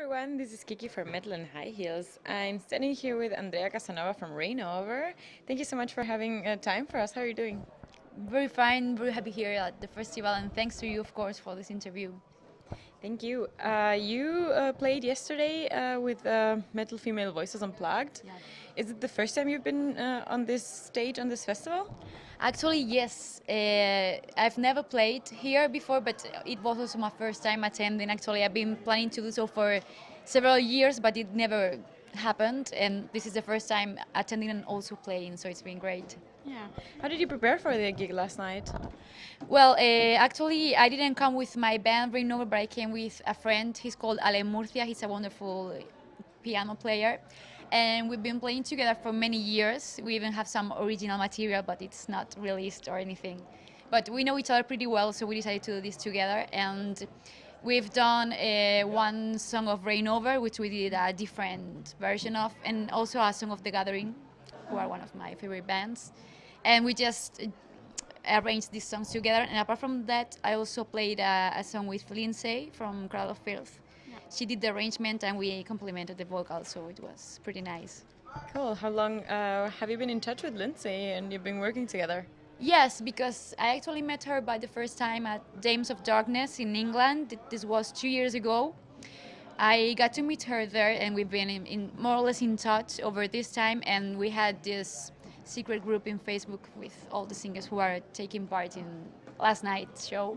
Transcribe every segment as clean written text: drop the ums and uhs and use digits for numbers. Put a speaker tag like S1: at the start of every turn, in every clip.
S1: everyone, this is Kiki from Metal and High Heels. I'm standing here with Andrea Casanova from Rainover. Thank you so much for having time for us. How are you doing?
S2: Very fine, very happy here at the festival, and thanks to you, of course, for this interview.
S1: Thank you. You played yesterday with Metal Female Voices Unplugged.
S2: Yeah.
S1: Is it the first time you've been on this stage on this festival?
S2: Actually, yes, I've never played here before, but it was also my first time attending. Actually, I've been planning to do so for several years, but it never happened, and this is the first time attending and also playing, so it's been great.
S1: Yeah. How did you prepare for the gig last night?
S2: Well, actually, I didn't come with my band Rainover, but I came with a friend. He's called Ale Murcia. He's a wonderful piano player. And we've been playing together for many years. We even have some original material, but it's not released or anything. But we know each other pretty well, so we decided to do this together. And we've done one song of Rainover, which we did a different version of, and also a song of The Gathering, who are one of my favorite bands. And we just arranged these songs together. And apart from that, I also played a song with Lindsay from Crowd of Filth. She did the arrangement and we complemented the vocals, so it was pretty nice.
S1: Cool. How long have you been in touch with Lindsay and you've been working together?
S2: Yes, because I actually met her by the first time at Dames of Darkness in England. This was 2 years ago. I got to meet her there, and we've been in more or less in touch over this time. And we had this secret group in Facebook with all the singers who are taking part in last night's show.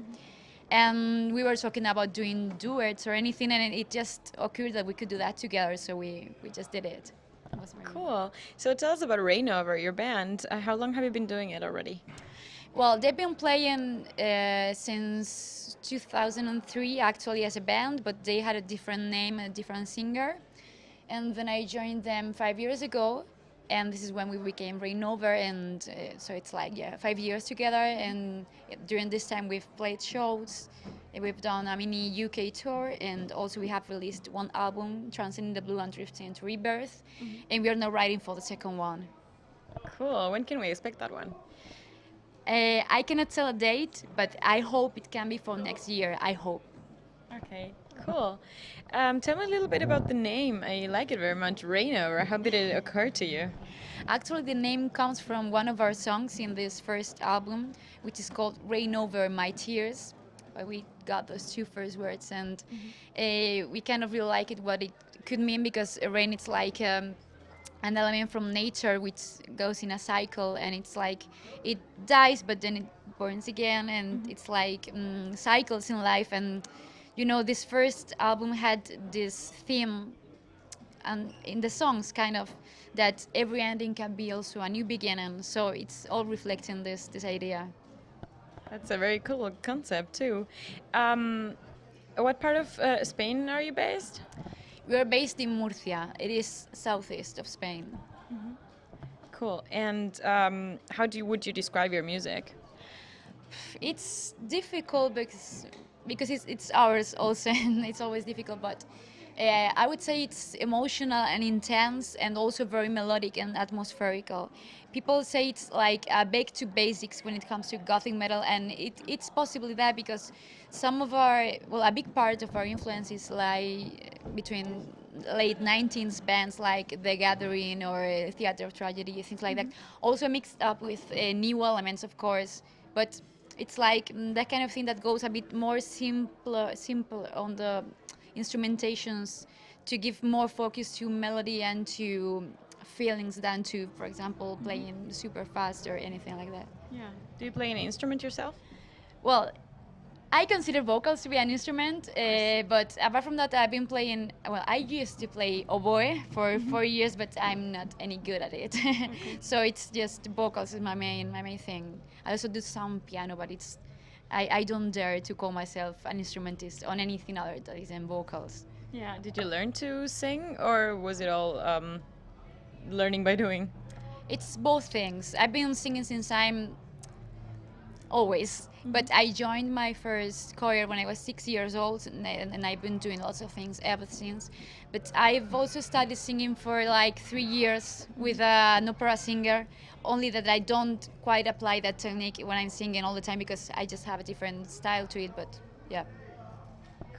S2: And we were talking about doing duets or anything, and it just occurred that we could do that together, so we just did it. It was very
S1: Cool. So tell us about Rainover, your band. How long have you been doing it already?
S2: Well, they've been playing since 2003 actually as a band, but they had a different name and a different singer. And then I joined them 5 years ago, and this is when we became Rainover, and so it's like, yeah, 5 years together. And during this time we've played shows, we've done a mini UK tour, and also we have released one album, Transcending the Blue and Drifting into Rebirth, and we are now writing for the second one.
S1: Cool. When can we expect that one?
S2: I cannot tell a date, but I hope it can be for next year. I hope.
S1: Okay, cool. Tell me a little bit about the name. I like it very much, Rainover. How did it occur to you?
S2: Actually, the name comes from one of our songs in this first album, which is called Rainover My Tears. We got those two first words, and we kind of really like it, what it could mean, because rain, it's like an element from nature which goes in a cycle, and it's like it dies but then it burns again, and it's like cycles in life. And you know, this first album had this theme, and in the songs kind of, that every ending can be also a new beginning, so it's all reflecting this idea.
S1: That's a very cool concept too. What part of Spain are you based?
S2: We are based in Murcia. It is southeast of Spain.
S1: Cool. And would you describe your music?
S2: It's difficult because it's ours also, and it's always difficult. But I would say it's emotional and intense, and also very melodic and atmospherical. People say it's like back to basics when it comes to gothic metal, and it's possibly that, because some of a big part of our influences lie between late 19th bands like The Gathering or Theater of Tragedy, things like that. Also mixed up with new elements, of course, but it's like that kind of thing that goes a bit more simple on the instrumentations, to give more focus to melody and to feelings than to, for example, playing super fast or anything like that.
S1: Yeah. Do you play an instrument yourself?
S2: Well, I consider vocals to be an instrument, but apart from that, I've been playing. Well, I used to play oboe for 4 years, but I'm not any good at it. So it's just vocals is my main thing. I also do some piano, but I don't dare to call myself an instrumentist on anything other that isn't vocals.
S1: Yeah. Did you learn to sing, or was it all learning by doing?
S2: It's both things. I've been singing since I'm always, but I joined my first choir when I was 6 years old, and I've been doing lots of things ever since. But I've also studied singing for like 3 years with an opera singer, only that I don't quite apply that technique when I'm singing all the time, because I just have a different style to it. But yeah.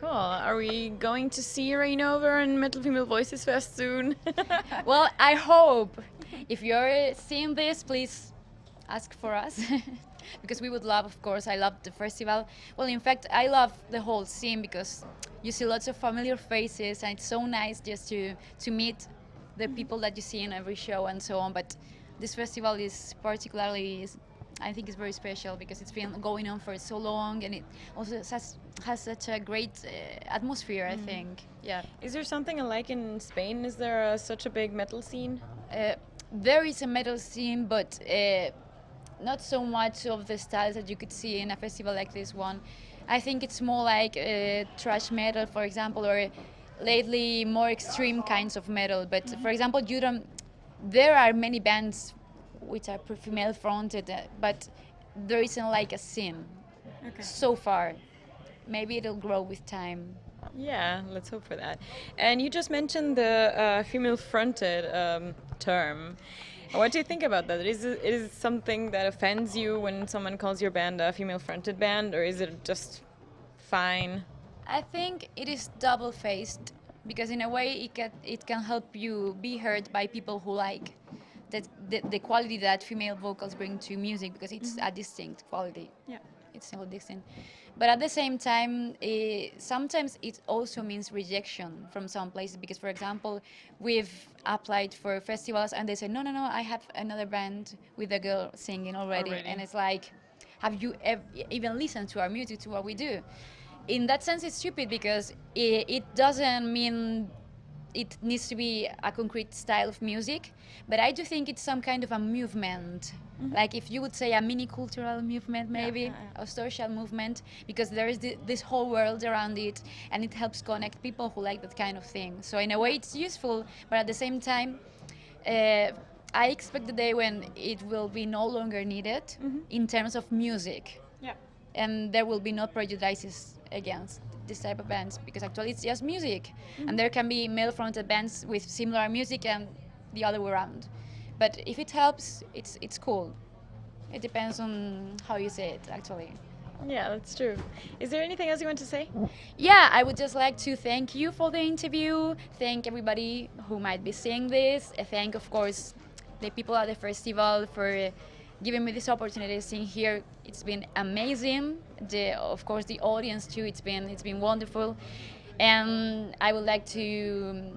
S1: Cool. Are we going to see Rainover and Metal Female Voices Fest soon?
S2: Well, I hope. If you're seeing this, please ask for us. Because we would love, of course, I love the festival. Well, in fact, I love the whole scene because you see lots of familiar faces and it's so nice just to meet the people that you see in every show and so on. But this festival is particularly, I think it's very special because it's been going on for so long and it also has such a great atmosphere, I think. Yeah.
S1: Is there something like in Spain? Is there such a big metal scene?
S2: There is a metal scene, but not so much of the styles that you could see in a festival like this one. I think it's more like thrash metal, for example, or lately more extreme kinds of metal. But for example, there are many bands which are female fronted, but there isn't like a scene so far. Maybe it'll grow with time.
S1: Yeah, let's hope for that. And you just mentioned the female-fronted term. What do you think about that? Is it something that offends you when someone calls your band a female-fronted band, or is it just fine?
S2: I think it is double-faced because in a way it can help you be heard by people who like the quality that female vocals bring to music because it's a distinct quality.
S1: Yeah.
S2: It's still distinct. But at the same time, sometimes it also means rejection from some places because, for example, we've applied for festivals and they say, no, I have another band with a girl singing already. And it's like, have you even listened to our music, to what we do? In that sense, it's stupid because it doesn't mean it needs to be a concrete style of music, but I do think it's some kind of a movement. Like if you would say a mini cultural movement, maybe a social movement, because there is this whole world around it, and it helps connect people who like that kind of thing. So in a way, it's useful, but at the same time, I expect the day when it will be no longer needed in terms of music, and there will be no prejudices against this type of bands because actually it's just music, and there can be male-fronted bands with similar music and the other way around. But if it helps, it's cool. It depends on how you say it, actually.
S1: Yeah, that's true. Is there anything else you want to say?
S2: Yeah, I would just like to thank you for the interview. Thank everybody who might be seeing this. Thank, of course, the people at the festival for giving me this opportunity to sing here. It's been amazing. Of course, the audience too. It's been wonderful, and I would like to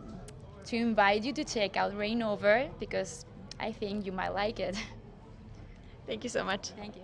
S2: invite you to check out Rainover because I think you might like it.
S1: Thank you so much.
S2: Thank you.